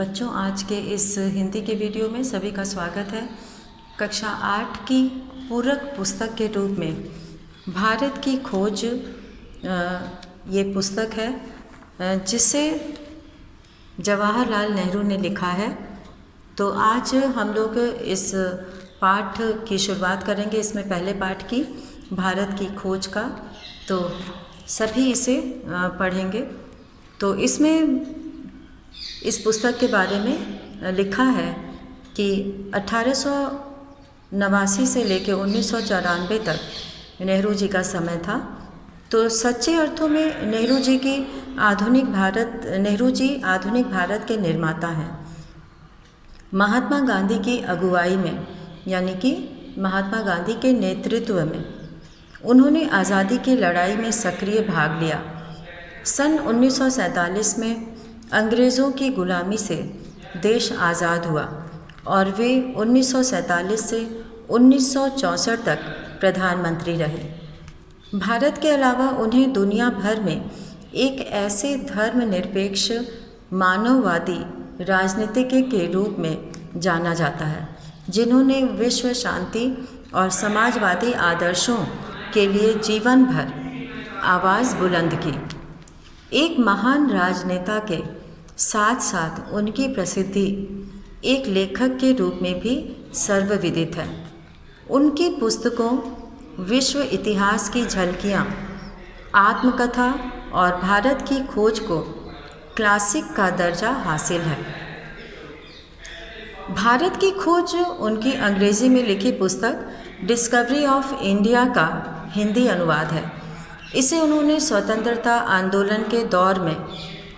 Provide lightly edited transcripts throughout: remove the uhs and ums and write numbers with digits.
बच्चों, आज के इस हिंदी के वीडियो में सभी का स्वागत है। कक्षा 8 की पूरक पुस्तक के रूप में भारत की खोज ये पुस्तक है जिसे जवाहरलाल नेहरू ने लिखा है। तो आज हम लोग इस पाठ की शुरुआत करेंगे। इसमें पहले पाठ की भारत की खोज का, तो सभी इसे पढ़ेंगे। तो इसमें इस पुस्तक के बारे में लिखा है कि 1889 से लेकर 1994 तक नेहरू जी का समय था। तो सच्चे अर्थों में नेहरू जी आधुनिक भारत के निर्माता हैं। महात्मा गांधी की अगुवाई में, यानी कि महात्मा गांधी के नेतृत्व में, उन्होंने आज़ादी की लड़ाई में सक्रिय भाग लिया। सन 1947 में अंग्रेज़ों की गुलामी से देश आज़ाद हुआ और वे 1947 से 1964 तक प्रधानमंत्री रहे। भारत के अलावा उन्हें दुनिया भर में एक ऐसे धर्मनिरपेक्ष मानववादी राजनीतिज्ञ के रूप में जाना जाता है जिन्होंने विश्व शांति और समाजवादी आदर्शों के लिए जीवन भर आवाज़ बुलंद की। एक महान राजनेता के साथ साथ उनकी प्रसिद्धि एक लेखक के रूप में भी सर्वविदित है। उनकी पुस्तकों विश्व इतिहास की झलकियाँ, आत्मकथा और भारत की खोज को क्लासिक का दर्जा हासिल है। भारत की खोज उनकी अंग्रेज़ी में लिखी पुस्तक डिस्कवरी ऑफ इंडिया का हिंदी अनुवाद है। इसे उन्होंने स्वतंत्रता आंदोलन के दौर में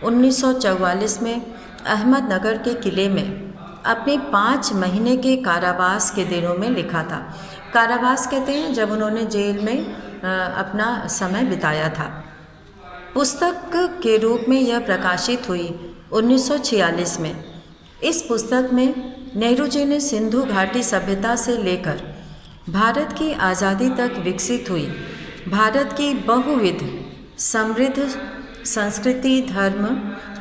1944 में अहमदनगर के किले में अपने 5 महीने के कारावास के दिनों में लिखा था। कारावास कहते हैं जब उन्होंने जेल में अपना समय बिताया था। पुस्तक के रूप में यह प्रकाशित हुई 1946 में। इस पुस्तक में नेहरू जी ने सिंधु घाटी सभ्यता से लेकर भारत की आज़ादी तक विकसित हुई भारत की बहुविध समृद्ध संस्कृति, धर्म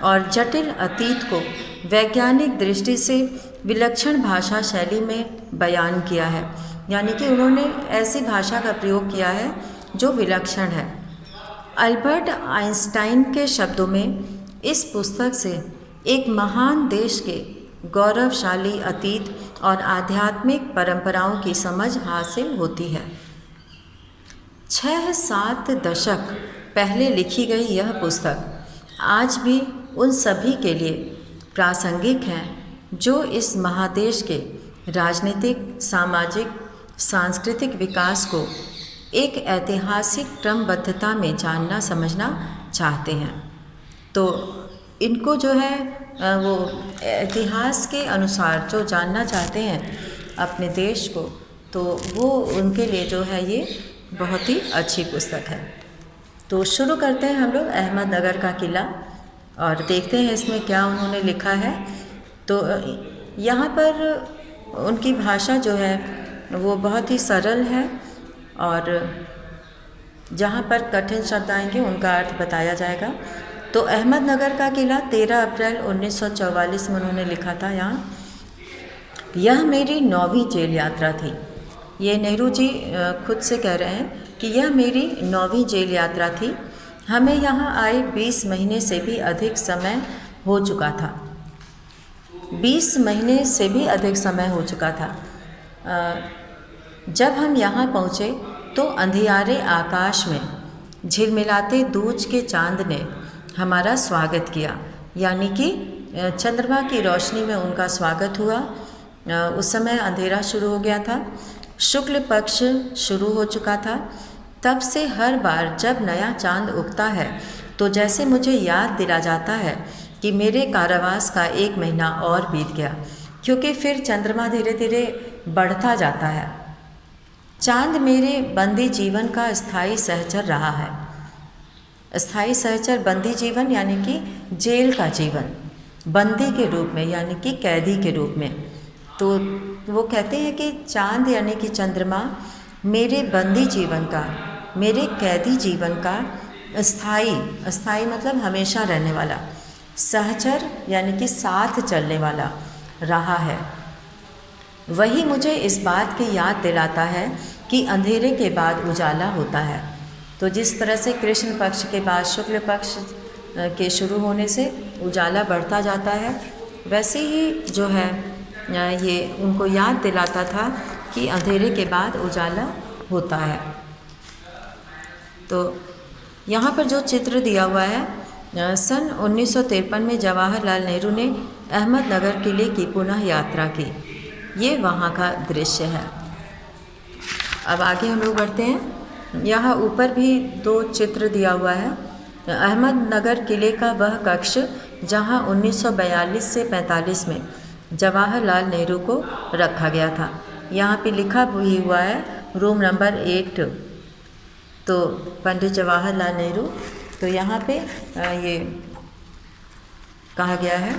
और जटिल अतीत को वैज्ञानिक दृष्टि से विलक्षण भाषा शैली में बयान किया है। यानी कि उन्होंने ऐसी भाषा का प्रयोग किया है जो विलक्षण है। अल्बर्ट आइंस्टाइन के शब्दों में इस पुस्तक से एक महान देश के गौरवशाली अतीत और आध्यात्मिक परंपराओं की समझ हासिल होती है। 6-7 दशक पहले लिखी गई यह पुस्तक आज भी उन सभी के लिए प्रासंगिक है जो इस महादेश के राजनीतिक, सामाजिक, सांस्कृतिक विकास को एक ऐतिहासिक क्रमबद्धता में जानना समझना चाहते हैं। तो इनको जो है वो इतिहास के अनुसार जो जानना चाहते हैं अपने देश को, तो वो उनके लिए जो है ये बहुत ही अच्छी पुस्तक है। तो शुरू करते हैं हम लोग अहमदनगर का किला और देखते हैं इसमें क्या उन्होंने लिखा है। तो यहाँ पर उनकी भाषा जो है वो बहुत ही सरल है और जहाँ पर कठिन शब्द आएंगे उनका अर्थ बताया जाएगा। तो अहमदनगर का किला 13 अप्रैल 1944 में उन्होंने लिखा था। यहाँ यह मेरी 9वीं जेल यात्रा थी। ये नेहरू जी खुद से कह रहे हैं कि यह मेरी 9वीं जेल यात्रा थी। हमें यहाँ आए 20 महीने से भी अधिक समय हो चुका था। 20 महीने से भी अधिक समय हो चुका था। जब हम यहाँ पहुँचे तो अंधियारे आकाश में झिलमिलाते दूज के चांद ने हमारा स्वागत किया। यानी कि चंद्रमा की रोशनी में उनका स्वागत हुआ। उस समय अंधेरा शुरू हो गया था, शुक्ल पक्ष शुरू हो चुका था। तब से हर बार जब नया चांद उगता है तो जैसे मुझे याद दिला जाता है कि मेरे कारावास का 1 महीना और बीत गया, क्योंकि फिर चंद्रमा धीरे धीरे बढ़ता जाता है। चांद मेरे बंदी जीवन का स्थायी सहचर रहा है। स्थायी सहचर, बंदी जीवन यानी कि जेल का जीवन, बंदी के रूप में यानी कि कैदी के रूप में। तो वो कहते हैं कि चांद यानी कि चंद्रमा मेरे बंदी जीवन का, मेरे कैदी जीवन का स्थायी मतलब हमेशा रहने वाला सहचर यानी कि साथ चलने वाला रहा है। वही मुझे इस बात की याद दिलाता है कि अंधेरे के बाद उजाला होता है। तो जिस तरह से कृष्ण पक्ष के बाद शुक्ल पक्ष के शुरू होने से उजाला बढ़ता जाता है, वैसे ही जो है ये उनको याद दिलाता था कि अंधेरे के बाद उजाला होता है। तो यहाँ पर जो चित्र दिया हुआ है, सन 1953 में जवाहरलाल नेहरू ने अहमदनगर किले की पुनः यात्रा की। ये वहाँ का दृश्य है। अब आगे हम लोग बढ़ते हैं। यहाँ ऊपर भी 2 चित्र दिया हुआ है। अहमदनगर किले का वह कक्ष जहाँ 1942 से 45 में जवाहरलाल नेहरू को रखा गया था। यहाँ पे लिखा भी हुआ है रूम नंबर 8, तो पंडित जवाहरलाल नेहरू। तो यहाँ पे ये कहा गया है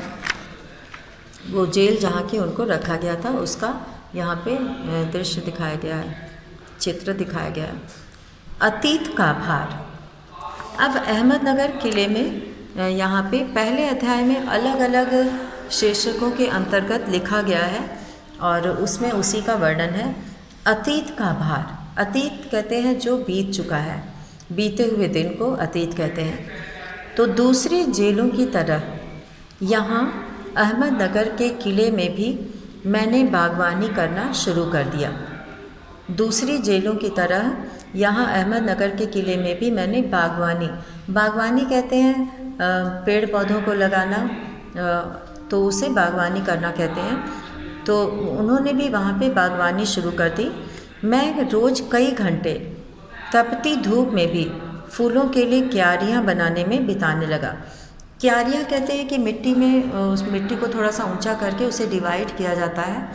वो जेल जहाँ की उनको रखा गया था, उसका यहाँ पे दृश्य दिखाया गया है, चित्र दिखाया गया है। अतीत का भार। अब अहमदनगर किले में यहाँ पे पहले अध्याय में अलग अलग शीर्षकों के अंतर्गत लिखा गया है और उसमें उसी का वर्णन है। अतीत का भार। अतीत कहते हैं जो बीत चुका है, बीते हुए दिन को अतीत कहते हैं। तो दूसरी जेलों की तरह यहाँ अहमदनगर के किले में भी मैंने बागवानी करना शुरू कर दिया। दूसरी जेलों की तरह यहाँ अहमदनगर के किले में भी मैंने बागवानी कहते हैं पेड़ पौधों को लगाना, तो उसे बागवानी करना कहते हैं। तो उन्होंने भी वहाँ पे बागवानी शुरू कर दी। मैं रोज़ कई घंटे तपती धूप में भी फूलों के लिए क्यारियाँ बनाने में बिताने लगा। क्यारियाँ कहते हैं कि मिट्टी में उस मिट्टी को थोड़ा सा ऊंचा करके उसे डिवाइड किया जाता है,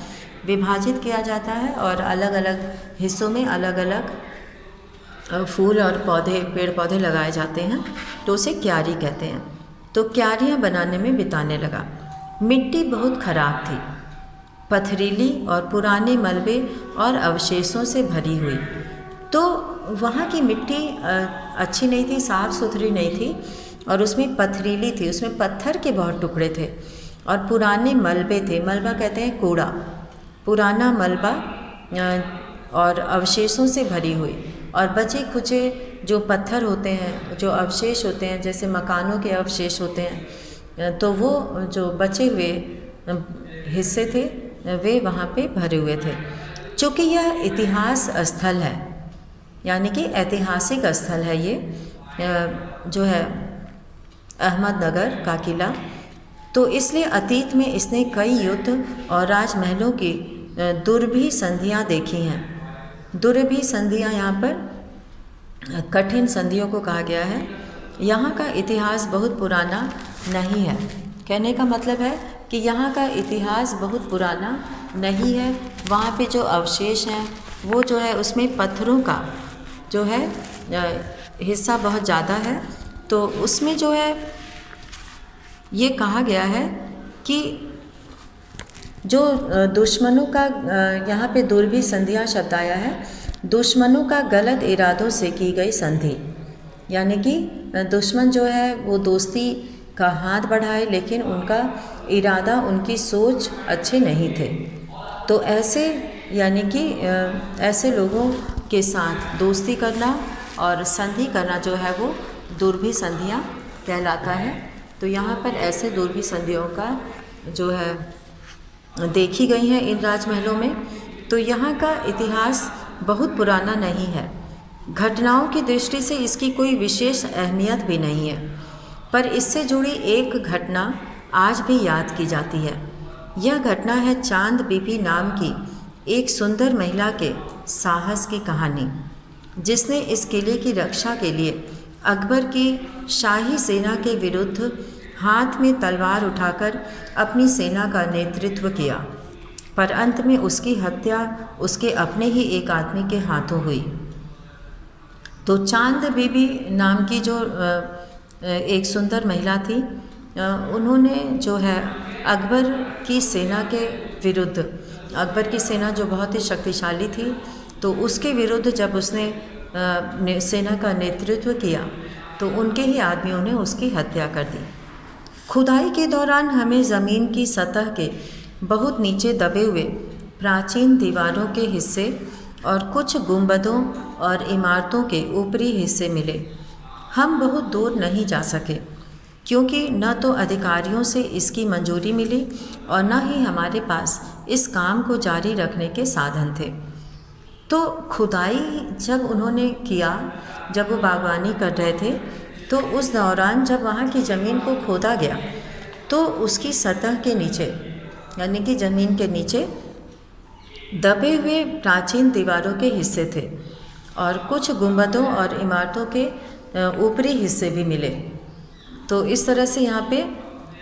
विभाजित किया जाता है और अलग अलग हिस्सों में अलग अलग फूल और पौधे, पेड़ पौधे लगाए जाते हैं, तो उसे क्यारी कहते हैं। तो क्यारियाँ बनाने में बिताने लगा। मिट्टी बहुत ख़राब थी, पथरीली और पुराने मलबे और अवशेषों से भरी हुई। तो वहाँ की मिट्टी अच्छी नहीं थी, साफ़ सुथरी नहीं थी और उसमें पथरीली थी, उसमें पत्थर के बहुत टुकड़े थे और पुराने मलबे थे। मलबा कहते हैं कूड़ा, पुराना मलबा और अवशेषों से भरी हुई और बचे खुचे जो पत्थर होते हैं, जो अवशेष होते हैं, जैसे मकानों के अवशेष होते हैं, तो वो जो बचे हुए हिस्से थे वे वहाँ पे भरे हुए थे। चूँकि यह इतिहास स्थल है, यानी कि ऐतिहासिक स्थल है ये जो है अहमदनगर का किला, तो इसलिए अतीत में इसने कई युद्ध और राजमहलों की दुर्भी संधियाँ देखी हैं। दुर्भी संधियाँ यहाँ पर कठिन संधियों को कहा गया है। यहाँ का इतिहास बहुत पुराना नहीं है। कहने का मतलब है कि यहाँ का इतिहास बहुत पुराना नहीं है। वहाँ पे जो अवशेष हैं वो जो है उसमें पत्थरों का जो है हिस्सा बहुत ज़्यादा है। तो उसमें जो है ये कहा गया है कि जो दुश्मनों का, यहाँ पे दुर्भी संधियाँ शब्द आया है, दुश्मनों का गलत इरादों से की गई संधि, यानी कि दुश्मन जो है वो दोस्ती का हाथ बढ़ाए लेकिन उनका इरादा, उनकी सोच अच्छे नहीं थे। तो ऐसे यानी कि ऐसे लोगों के साथ दोस्ती करना और संधि करना जो है वो दुर्भी संधियाँ कहलाता है। तो यहाँ पर ऐसे दुर्भी संधियों का जो है देखी गई हैं इन राजमहलों में। तो यहाँ का इतिहास बहुत पुराना नहीं है। घटनाओं की दृष्टि से इसकी कोई विशेष अहमियत भी नहीं है, पर इससे जुड़ी एक घटना आज भी याद की जाती है। यह घटना है चांद बीबी नाम की एक सुंदर महिला के साहस की कहानी, जिसने इस किले की रक्षा के लिए अकबर की शाही सेना के विरुद्ध हाथ में तलवार उठाकर अपनी सेना का नेतृत्व किया, पर अंत में उसकी हत्या उसके अपने ही एक आदमी के हाथों हुई। तो चांद बीबी नाम की जो एक सुंदर महिला थी, उन्होंने जो है अकबर की सेना के विरुद्ध, अकबर की सेना जो बहुत ही शक्तिशाली थी, तो उसके विरुद्ध जब उसने सेना का नेतृत्व किया तो उनके ही आदमियों ने उसकी हत्या कर दी। खुदाई के दौरान हमें ज़मीन की सतह के बहुत नीचे दबे हुए प्राचीन दीवारों के हिस्से और कुछ गुंबदों और इमारतों के ऊपरी हिस्से मिले। हम बहुत दूर नहीं जा सके क्योंकि न तो अधिकारियों से इसकी मंजूरी मिली और न ही हमारे पास इस काम को जारी रखने के साधन थे। तो खुदाई जब उन्होंने किया, जब वो बागवानी कर रहे थे, तो उस दौरान जब वहाँ की ज़मीन को खोदा गया तो उसकी सतह के नीचे, यानी कि ज़मीन के नीचे दबे हुए प्राचीन दीवारों के हिस्से थे और कुछ गुंबदों और इमारतों के ऊपरी हिस्से भी मिले। तो इस तरह से यहाँ पे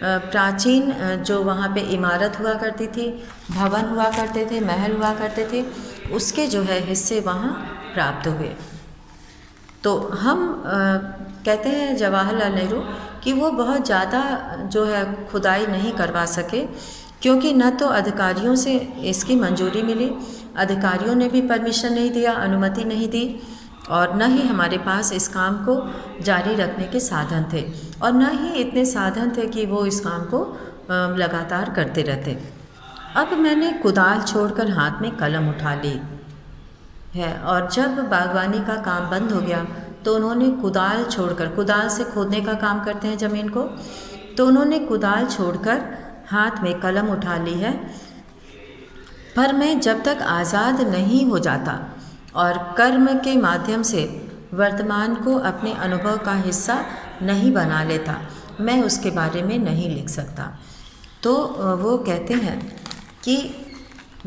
प्राचीन जो वहाँ पे इमारत हुआ करती थी, भवन हुआ करते थे, महल हुआ करते थे, उसके जो है हिस्से वहाँ प्राप्त हुए। तो हम कहते हैं जवाहरलाल नेहरू कि वो बहुत ज़्यादा जो है खुदाई नहीं करवा सके क्योंकि न तो अधिकारियों से इसकी मंजूरी मिली, अधिकारियों ने भी परमिशन नहीं दिया, अनुमति नहीं दी, और न ही हमारे पास इस काम को जारी रखने के साधन थे और न ही इतने साधन थे कि वो इस काम को लगातार करते रहते। अब मैंने कुदाल छोड़कर हाथ में कलम उठा ली है और जब बागवानी का काम बंद हो गया तो उन्होंने कुदाल छोड़कर, कुदाल से खोदने का काम करते हैं ज़मीन को, तो उन्होंने कुदाल छोड़कर हाथ में कलम उठा ली है। पर मैं जब तक आज़ाद नहीं हो जाता और कर्म के माध्यम से वर्तमान को अपने अनुभव का हिस्सा नहीं बना लेता, मैं उसके बारे में नहीं लिख सकता। तो वो कहते हैं कि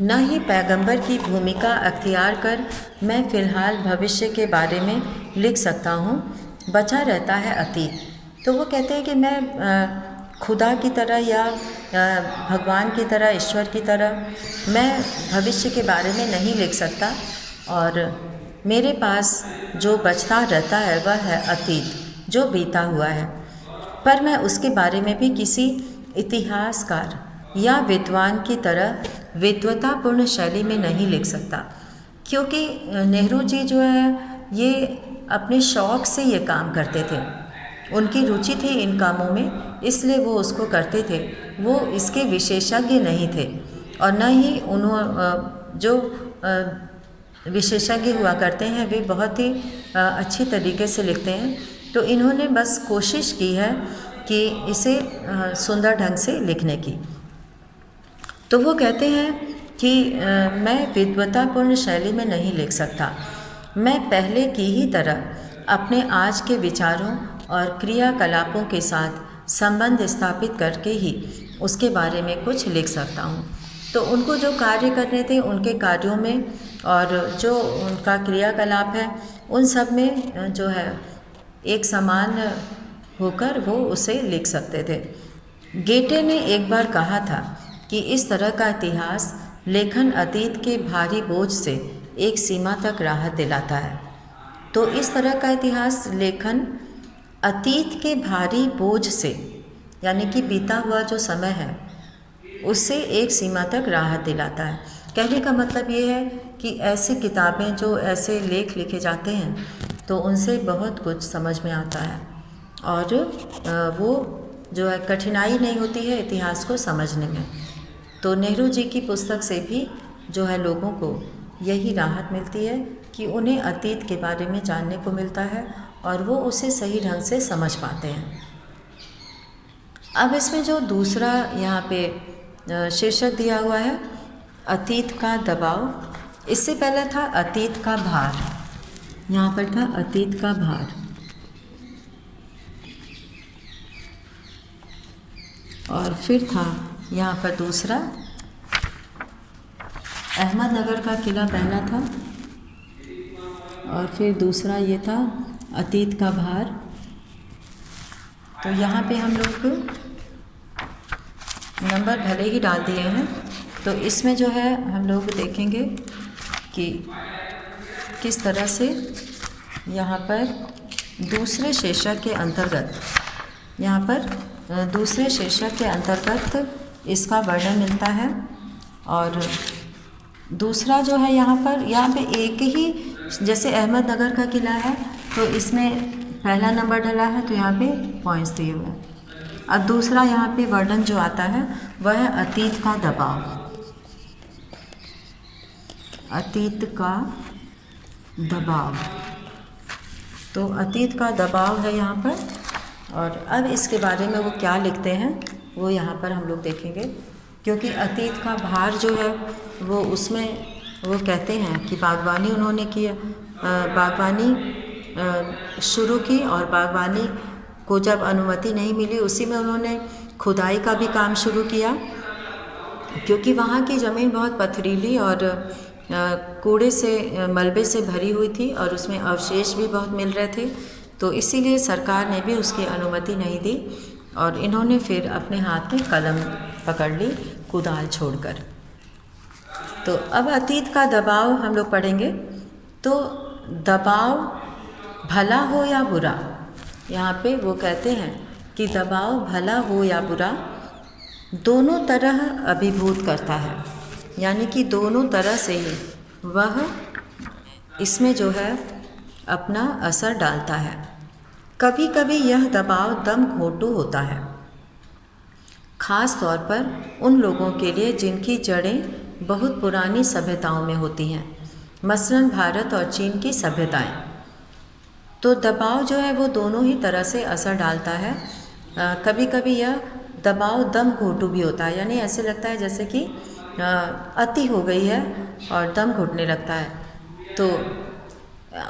न ही पैगंबर की भूमिका अख्तियार कर मैं फ़िलहाल भविष्य के बारे में लिख सकता हूँ, बचा रहता है अतीत। तो वो कहते हैं कि मैं खुदा की तरह या भगवान की तरह, ईश्वर की तरह मैं भविष्य के बारे में नहीं लिख सकता और मेरे पास जो बचता रहता है वह है अतीत, जो बीता हुआ है। पर मैं उसके बारे में भी किसी इतिहासकार या विद्वान की तरह विद्वतापूर्ण शैली में नहीं लिख सकता क्योंकि नेहरू जी जो है ये अपने शौक़ से ये काम करते थे, उनकी रुचि थी इन कामों में, इसलिए वो उसको करते थे। वो इसके विशेषज्ञ नहीं थे और न ही जो विशेषज्ञ हुआ करते हैं वे बहुत ही अच्छी तरीके से लिखते हैं। तो इन्होंने बस कोशिश की है कि इसे सुंदर ढंग से लिखने की। तो वो कहते हैं कि मैं विद्वतापूर्ण शैली में नहीं लिख सकता, मैं पहले की ही तरह अपने आज के विचारों और क्रियाकलापों के साथ संबंध स्थापित करके ही उसके बारे में कुछ लिख सकता हूँ। तो उनको जो कार्य करने थे उनके कार्यों में और जो उनका क्रियाकलाप है उन सब में जो है एक समान होकर वो उसे लिख सकते थे। गेटे ने एक बार कहा था कि इस तरह का इतिहास लेखन अतीत के भारी बोझ से एक सीमा तक राहत दिलाता है। तो इस तरह का इतिहास लेखन अतीत के भारी बोझ से, यानी कि बीता हुआ जो समय है उससे एक सीमा तक राहत दिलाता है। कहने का मतलब ये है कि ऐसी किताबें, जो ऐसे लेख लिखे जाते हैं तो उनसे बहुत कुछ समझ में आता है और वो जो है कठिनाई नहीं होती है इतिहास को समझने में। तो नेहरू जी की पुस्तक से भी जो है लोगों को यही राहत मिलती है कि उन्हें अतीत के बारे में जानने को मिलता है और वो उसे सही ढंग से समझ पाते हैं। अब इसमें जो दूसरा यहाँ पे शीर्षक दिया हुआ है अतीत का दबाव, इससे पहले था अतीत का भार, यहाँ पर था अतीत का भार। और फिर था यहाँ पर दूसरा अहमदनगर का किला पहला था और फिर दूसरा ये था अतीत का भार। तो यहाँ पे हम लोग नंबर भले ही डाल दिए हैं। तो इसमें जो है हम लोग देखेंगे कि किस तरह से यहाँ पर दूसरे शीर्षक के अंतर्गत, यहाँ पर दूसरे शीर्षक के अंतर्गत इसका वर्णन मिलता है। और दूसरा जो है यहाँ पे एक ही, जैसे अहमदनगर का किला है तो इसमें पहला नंबर डला है तो यहाँ पे पॉइंट्स दिए हुए हैं। अब दूसरा यहाँ पे वर्णन जो आता है वह है अतीत का दबाव। अतीत का दबाव, तो अतीत का दबाव है यहाँ पर। और अब इसके बारे में वो क्या लिखते हैं वो यहाँ पर हम लोग देखेंगे, क्योंकि अतीत का भार जो है वो उसमें वो कहते हैं कि बागवानी उन्होंने किया, बागवानी शुरू की, और बागवानी को जब अनुमति नहीं मिली उसी में उन्होंने खुदाई का भी काम शुरू किया, क्योंकि वहाँ की ज़मीन बहुत पथरीली और कूड़े से मलबे से भरी हुई थी और उसमें अवशेष भी बहुत मिल रहे थे। तो इसीलिए सरकार ने भी उसकी अनुमति नहीं दी और इन्होंने फिर अपने हाथ में कलम पकड़ ली कुदाल छोड़कर। तो अब अतीत का दबाव हम लोग पढ़ेंगे। तो दबाव भला हो या बुरा, यहाँ पे वो कहते हैं कि दबाव भला हो या बुरा दोनों तरह अभिभूत करता है, यानी कि दोनों तरह से ही वह इसमें जो है अपना असर डालता है। कभी कभी यह दबाव दम घोंटू होता है, ख़ास तौर पर उन लोगों के लिए जिनकी जड़ें बहुत पुरानी सभ्यताओं में होती हैं, मसलन भारत और चीन की सभ्यताएं। तो दबाव जो है वो दोनों ही तरह से असर डालता है। कभी कभी यह दबाव दम घोंटू भी होता है, यानी ऐसे लगता है जैसे कि अति हो गई है और दम घुटने लगता है। तो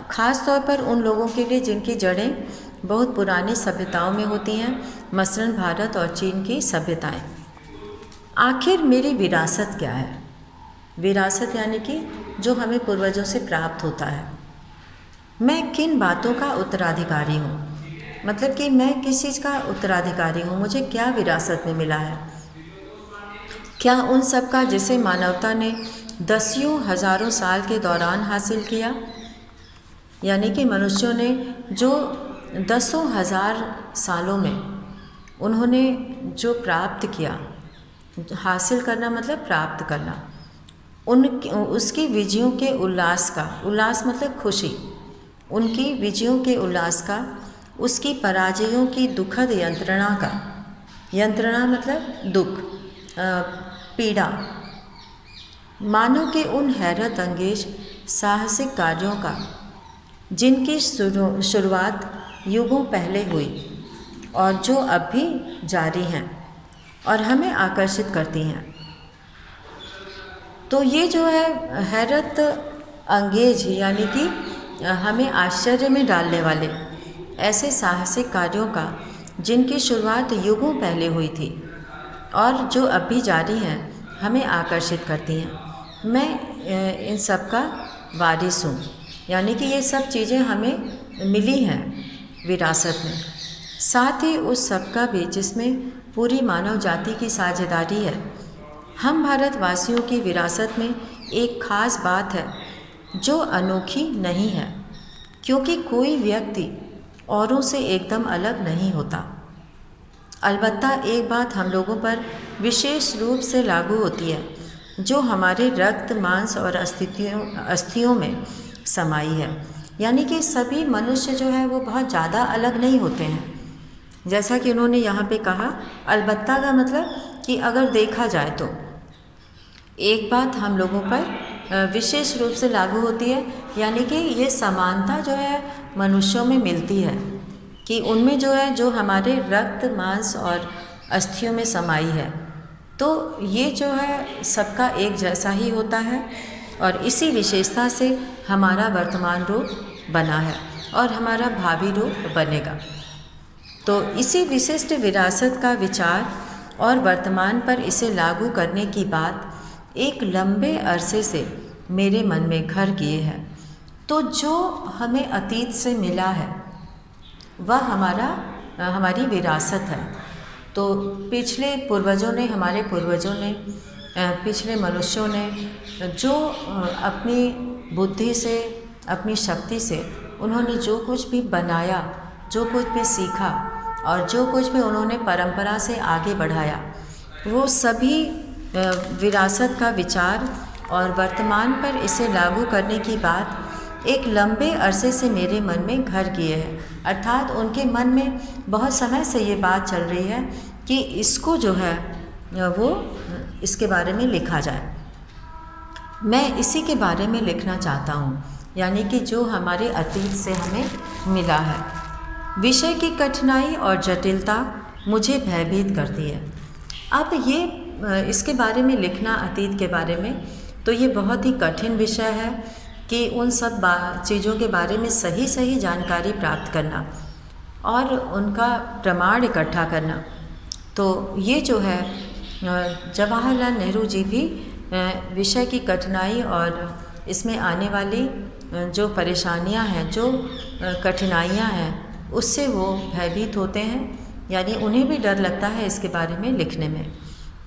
ख़ास तौर पर उन लोगों के लिए जिनकी जड़ें बहुत पुरानी सभ्यताओं में होती हैं, मसलन भारत और चीन की सभ्यताएं। आखिर मेरी विरासत क्या है? विरासत यानी कि जो हमें पूर्वजों से प्राप्त होता है। मैं किन बातों का उत्तराधिकारी हूँ, मतलब कि मैं किस चीज़ का उत्तराधिकारी हूँ, मुझे क्या विरासत में मिला है? क्या उन सब का जिसे मानवता ने दसियों हज़ारों साल के दौरान हासिल किया, यानी कि मनुष्यों ने जो दसों हज़ार सालों में उन्होंने जो प्राप्त किया, हासिल करना मतलब प्राप्त करना, उसकी विजयों के उल्लास का, उल्लास मतलब खुशी, उनकी विजयों के उल्लास का, उसकी पराजयों की दुखद यंत्रणा का, यंत्रणा मतलब दुख, पीड़ा, मानव के उन हैरत अंगेज साहसिक कार्यों का जिनकी शुरुआत युगों पहले हुई और जो अब भी जारी हैं और हमें आकर्षित करती हैं। तो ये जो है हैरत अंगेज यानी कि हमें आश्चर्य में डालने वाले ऐसे साहसिक कार्यों का जिनकी शुरुआत युगों पहले हुई थी और जो अब भी जारी हैं हमें आकर्षित करती हैं। मैं इन सब का वारिस हूँ, यानी कि ये सब चीज़ें हमें मिली हैं विरासत में, साथ ही उस सब का भी जिसमें पूरी मानव जाति की साझेदारी है। हम भारतवासियों की विरासत में एक ख़ास बात है जो अनोखी नहीं है, क्योंकि कोई व्यक्ति औरों से एकदम अलग नहीं होता। अलबत्ता एक बात हम लोगों पर विशेष रूप से लागू होती है जो हमारे रक्त, मांस और अस्थियों में समाई है, यानी कि सभी मनुष्य जो है वो बहुत ज़्यादा अलग नहीं होते हैं। जैसा कि उन्होंने यहाँ पे कहा, अलबत्ता का मतलब कि अगर देखा जाए तो एक बात हम लोगों पर विशेष रूप से लागू होती है, यानी कि ये समानता जो है मनुष्यों में मिलती है कि उनमें जो है जो हमारे रक्त, मांस और अस्थियों में समाई है, तो ये जो है सबका एक जैसा ही होता है और इसी विशेषता से हमारा वर्तमान रूप बना है और हमारा भावी रूप बनेगा। तो इसी विशिष्ट विरासत का विचार और वर्तमान पर इसे लागू करने की बात एक लंबे अरसे से मेरे मन में घर किए है। तो जो हमें अतीत से मिला है वह हमारी विरासत है। तो पिछले पूर्वजों ने, हमारे पूर्वजों ने, पिछले मनुष्यों ने जो अपनी बुद्धि से, अपनी शक्ति से उन्होंने जो कुछ भी बनाया, जो कुछ भी सीखा और जो कुछ भी उन्होंने परंपरा से आगे बढ़ाया, वो सभी विरासत का विचार और वर्तमान पर इसे लागू करने की बात एक लंबे अरसे से मेरे मन में घर किए है। अर्थात उनके मन में बहुत समय से ये बात चल रही है कि इसको जो है वो इसके बारे में लिखा जाए। मैं इसी के बारे में लिखना चाहता हूँ, यानी कि जो हमारे अतीत से हमें मिला है। विषय की कठिनाई और जटिलता मुझे भयभीत करती है। अब ये इसके बारे में लिखना, अतीत के बारे में, तो ये बहुत ही कठिन विषय है कि उन सब चीज़ों के बारे में सही सही जानकारी प्राप्त करना और उनका प्रमाण इकट्ठा करना। तो ये जो है जवाहरलाल नेहरू जी भी विषय की कठिनाई और इसमें आने वाली जो परेशानियां हैं, जो कठिनाइयां हैं, उससे वो भयभीत होते हैं, यानी उन्हें भी डर लगता है इसके बारे में लिखने में।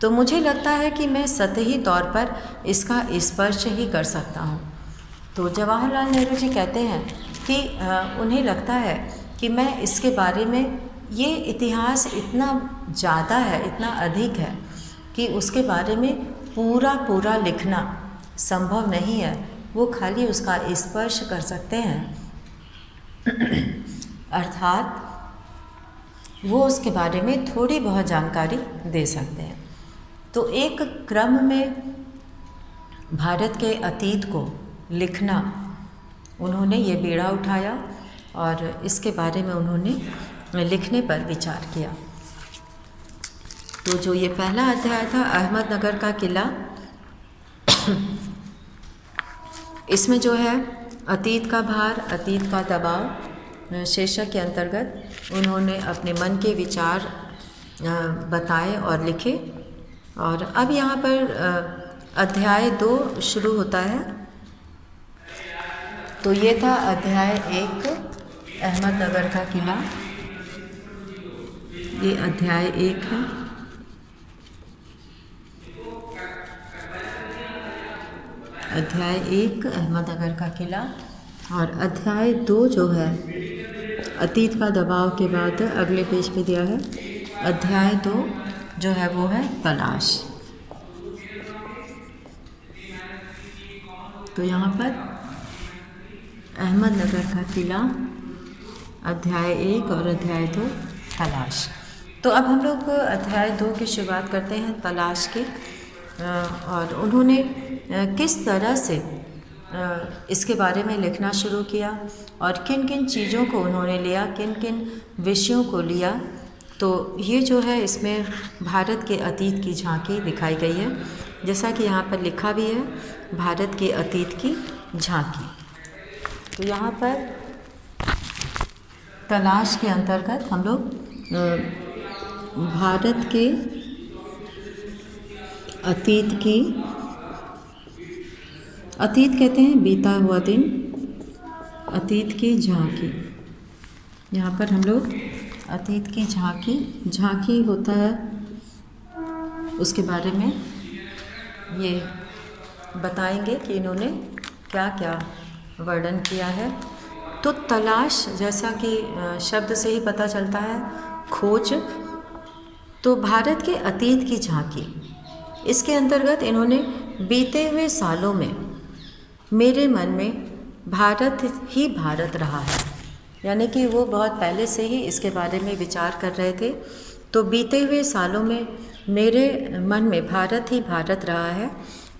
तो मुझे लगता है कि मैं सतही तौर पर इसका स्पर्श ही कर सकता हूँ। तो जवाहरलाल नेहरू जी कहते हैं कि उन्हें लगता है कि मैं इसके बारे में, ये इतिहास इतना ज़्यादा है, इतना अधिक है कि उसके बारे में पूरा लिखना संभव नहीं है। वो खाली उसका स्पर्श कर सकते हैं, अर्थात वो उसके बारे में थोड़ी बहुत जानकारी दे सकते हैं। तो एक क्रम में भारत के अतीत को लिखना, उन्होंने ये बीड़ा उठाया और इसके बारे में उन्होंने लिखने पर विचार किया। तो जो ये पहला अध्याय था, अहमदनगर का किला, इसमें जो है अतीत का भार, अतीत का दबाव शीर्षक के अंतर्गत उन्होंने अपने मन के विचार बताए और लिखे। और अब यहाँ पर अध्याय 2 शुरू होता है। तो ये था अध्याय 1, अहमदनगर का किला। ये अध्याय 1 है। अध्याय 1 अहमदनगर का किला। और अध्याय 2 जो है अतीत का दबाव के बाद अगले पेज पे दिया है। अध्याय 2 जो है वो है तलाश। तो यहाँ पर अहमदनगर का किला, अध्याय 1 और अध्याय 2 तलाश। तो अब हम लोग अध्याय 2 की शुरुआत करते हैं, तलाश की। और उन्होंने किस तरह से इसके बारे में लिखना शुरू किया और किन किन चीज़ों को उन्होंने लिया, किन किन विषयों को लिया। तो ये जो है इसमें भारत के अतीत की झांकी दिखाई गई है, जैसा कि यहाँ पर लिखा भी है, भारत के अतीत की झांकी। तो यहाँ पर तलाश के अंतर्गत हम लोग भारत के अतीत की, अतीत कहते हैं बीता हुआ दिन, अतीत की झांकी। यहाँ पर हम लोग अतीत की झांकी, झांकी होता है, उसके बारे में ये बताएंगे कि इन्होंने क्या क्या वर्णन किया है। तो तलाश, जैसा कि शब्द से ही पता चलता है, खोज। तो भारत के अतीत की झांकी, इसके अंतर्गत इन्होंने बीते हुए सालों में मेरे मन में भारत ही भारत रहा है, यानी कि वो बहुत पहले से ही इसके बारे में विचार कर रहे थे। तो बीते हुए सालों में मेरे मन में भारत ही भारत रहा है।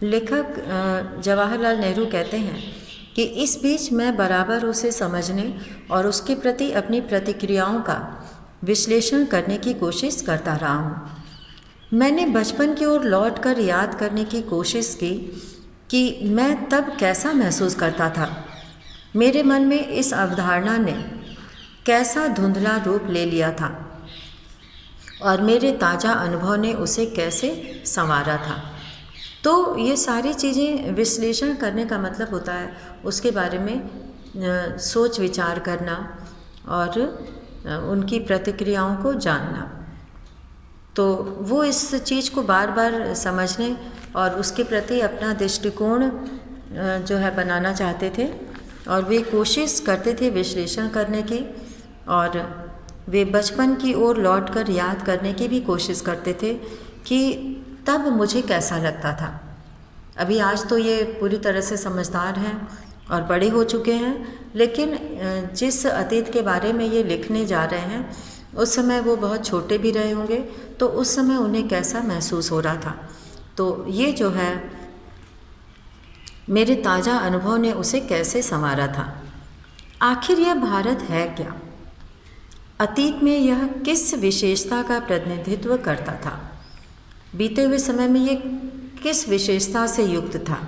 लेखक जवाहरलाल नेहरू कहते हैं कि इस बीच मैं बराबर उसे समझने और उसके प्रति अपनी प्रतिक्रियाओं का विश्लेषण करने की कोशिश करता रहा हूँ। मैंने बचपन की ओर लौटकर याद करने की कोशिश की कि मैं तब कैसा महसूस करता था। मेरे मन में इस अवधारणा ने कैसा धुंधला रूप ले लिया था और मेरे ताज़ा अनुभव ने उसे कैसे संवारा था। तो ये सारी चीज़ें विश्लेषण करने का मतलब होता है उसके बारे में सोच विचार करना और उनकी प्रतिक्रियाओं को जानना। तो वो इस चीज़ को बार बार समझने और उसके प्रति अपना दृष्टिकोण जो है बनाना चाहते थे, और वे कोशिश करते थे विश्लेषण करने की, और वे बचपन की ओर लौटकर याद करने की भी कोशिश करते थे कि तब मुझे कैसा लगता था। अभी आज तो ये पूरी तरह से समझदार हैं और बड़े हो चुके हैं, लेकिन जिस अतीत के बारे में ये लिखने जा रहे हैं उस समय वो बहुत छोटे भी रहे होंगे, तो उस समय उन्हें कैसा महसूस हो रहा था। तो ये जो है मेरे ताज़ा अनुभव ने उसे कैसे संवारा था। आखिर यह भारत है क्या? अतीत में यह किस विशेषता का प्रतिनिधित्व करता था? बीते हुए समय में ये किस विशेषता से युक्त था?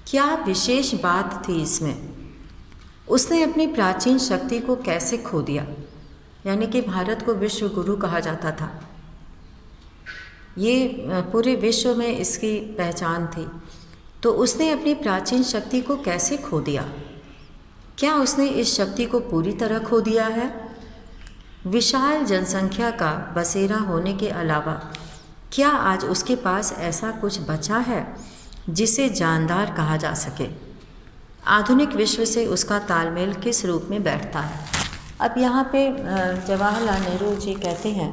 क्या विशेष बात थी इसमें? उसने अपनी प्राचीन शक्ति को कैसे खो दिया? यानी कि भारत को विश्व गुरु कहा जाता था, ये पूरे विश्व में इसकी पहचान थी। तो उसने अपनी प्राचीन शक्ति को कैसे खो दिया? क्या उसने इस शक्ति को पूरी तरह खो दिया है? विशाल जनसंख्या का बसेरा होने के अलावा क्या आज उसके पास ऐसा कुछ बचा है जिसे जानदार कहा जा सके? आधुनिक विश्व से उसका तालमेल किस रूप में बैठता है? अब यहाँ पे जवाहरलाल नेहरू जी कहते हैं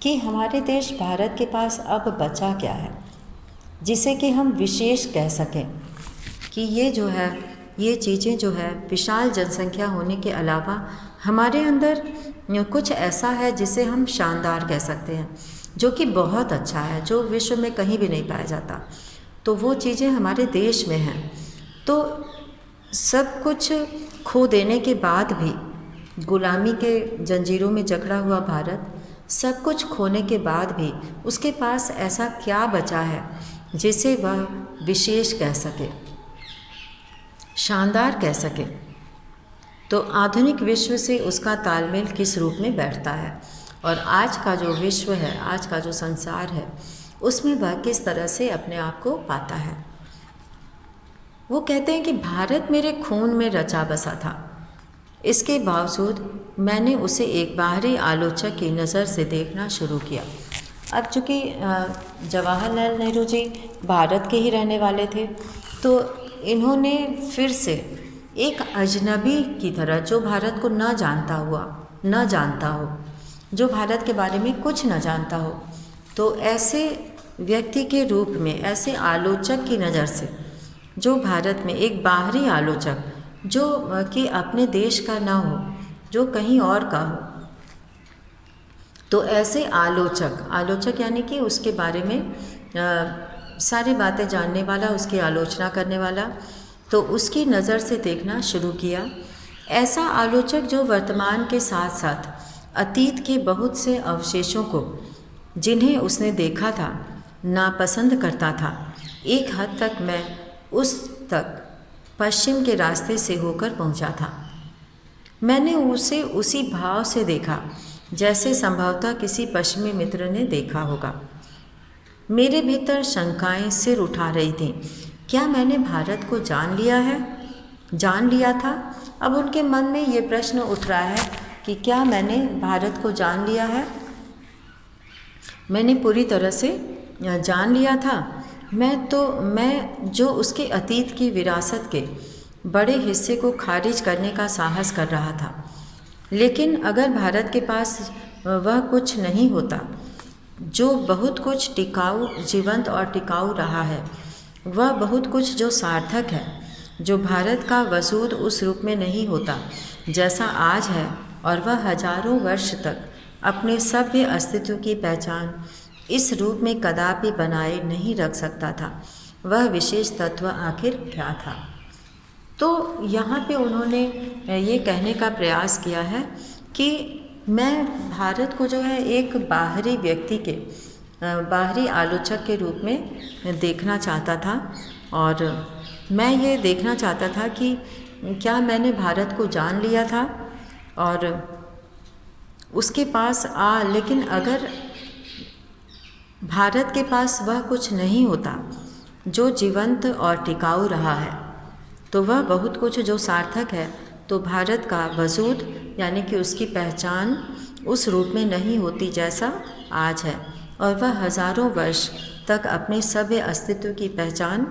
कि हमारे देश भारत के पास अब बचा क्या है जिसे कि हम विशेष कह सकें कि ये जो है, ये चीज़ें जो है, विशाल जनसंख्या होने के अलावा हमारे अंदर कुछ ऐसा है जिसे हम शानदार कह सकते हैं, जो कि बहुत अच्छा है, जो विश्व में कहीं भी नहीं पाया जाता। तो वो चीज़ें हमारे देश में हैं। तो सब कुछ खो देने के बाद भी, गुलामी के जंजीरों में जकड़ा हुआ भारत, सब कुछ खोने के बाद भी उसके पास ऐसा क्या बचा है जिसे वह विशेष कह सके, शानदार कह सके? तो आधुनिक विश्व से उसका तालमेल किस रूप में बैठता है, और आज का जो विश्व है, आज का जो संसार है, उसमें वह किस तरह से अपने आप को पाता है। वो कहते हैं कि भारत मेरे खून में रचा बसा था, इसके बावजूद मैंने उसे एक बाहरी आलोचक की नज़र से देखना शुरू किया। अब चूँकि जवाहरलाल नेहरू जी भारत के ही रहने वाले थे, तो इन्होंने फिर से एक अजनबी की तरह, जो भारत को न जानता हो, जो भारत के बारे में कुछ न जानता हो, तो ऐसे व्यक्ति के रूप में, ऐसे आलोचक की नज़र से, जो भारत में एक बाहरी आलोचक, जो कि अपने देश का ना हो, जो कहीं और का हो, तो ऐसे आलोचक यानी कि उसके बारे में सारी बातें जानने वाला, उसकी आलोचना करने वाला, तो उसकी नज़र से देखना शुरू किया। ऐसा आलोचक जो वर्तमान के साथ साथ अतीत के बहुत से अवशेषों को, जिन्हें उसने देखा था, नापसंद करता था। एक हद तक मैं उस तक पश्चिम के रास्ते से होकर पहुंचा था। मैंने उसे उसी भाव से देखा जैसे संभवतः किसी पश्चिमी मित्र ने देखा होगा। मेरे भीतर शंकाएं सिर उठा रही थीं। क्या मैंने भारत को जान लिया था? अब उनके मन में ये प्रश्न उठ रहा है कि क्या मैंने भारत को जान लिया है? मैंने पूरी तरह से जान लिया था। मैं जो उसके अतीत की विरासत के बड़े हिस्से को खारिज करने का साहस कर रहा था। लेकिन अगर भारत के पास वह कुछ नहीं होता जो बहुत कुछ टिकाऊ, जीवंत और टिकाऊ रहा है, वह बहुत कुछ जो सार्थक है, जो भारत का वजूद उस रूप में नहीं होता जैसा आज है, और वह हजारों वर्ष तक अपने सभ्य अस्तित्व की पहचान इस रूप में कदापि बनाए नहीं रख सकता था, वह विशेष तत्व आखिर क्या था? तो यहाँ पे उन्होंने ये कहने का प्रयास किया है कि मैं भारत को जो है एक बाहरी व्यक्ति के, बाहरी आलोचक के रूप में देखना चाहता था, और मैं ये देखना चाहता था कि क्या मैंने भारत को जान लिया था और उसके पास लेकिन अगर भारत के पास वह कुछ नहीं होता जो जीवंत और टिकाऊ रहा है, तो वह बहुत कुछ जो सार्थक है, तो भारत का वजूद यानी कि उसकी पहचान उस रूप में नहीं होती जैसा आज है, और वह हजारों वर्ष तक अपने सभ्य अस्तित्व की पहचान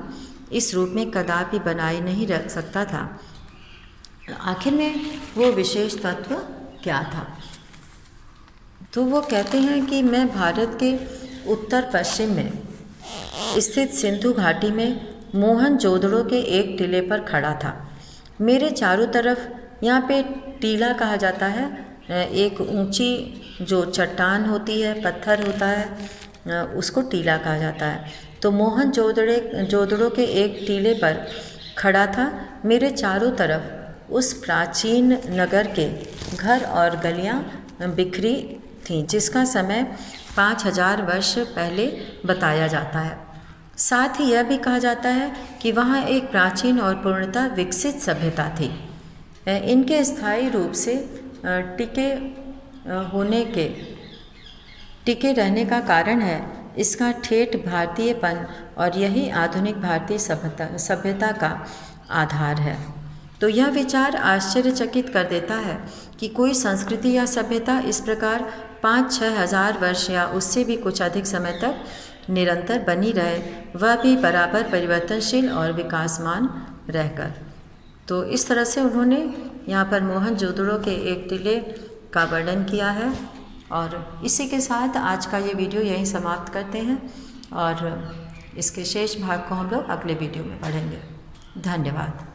इस रूप में कदापि बनाए नहीं रख सकता था। आखिर में वो विशेष तत्व क्या था? तो वो कहते हैं कि मैं भारत के उत्तर पश्चिम में स्थित सिंधु घाटी में मोहनजोदड़ो के एक टीले पर खड़ा था। मेरे चारों तरफ, यहाँ पे टीला कहा जाता है एक ऊंची जो चट्टान होती है, पत्थर होता है, उसको टीला कहा जाता है। तो मोहनजोदड़ो के एक टीले पर खड़ा था। मेरे चारों तरफ उस प्राचीन नगर के घर और गलियां बिखरी थीं, जिसका समय 5000 वर्ष पहले बताया जाता है। साथ ही यह भी कहा जाता है कि वहाँ एक प्राचीन और पूर्णतः विकसित सभ्यता थी। इनके स्थायी रूप से टिके रहने का कारण है इसका ठेठ भारतीयपन, और यही आधुनिक भारतीय सभ्यता का आधार है। तो यह विचार आश्चर्यचकित कर देता है कि कोई संस्कृति या सभ्यता इस प्रकार 5-6 हज़ार वर्ष या उससे भी कुछ अधिक समय तक निरंतर बनी रहे, वह भी बराबर परिवर्तनशील और विकासमान रहकर। तो इस तरह से उन्होंने यहाँ पर मोहनजोदड़ो के एक टीले का वर्णन किया है। और इसी के साथ आज का ये वीडियो यहीं समाप्त करते हैं, और इसके शेष भाग को हम लोग अगले वीडियो में पढ़ेंगे। धन्यवाद।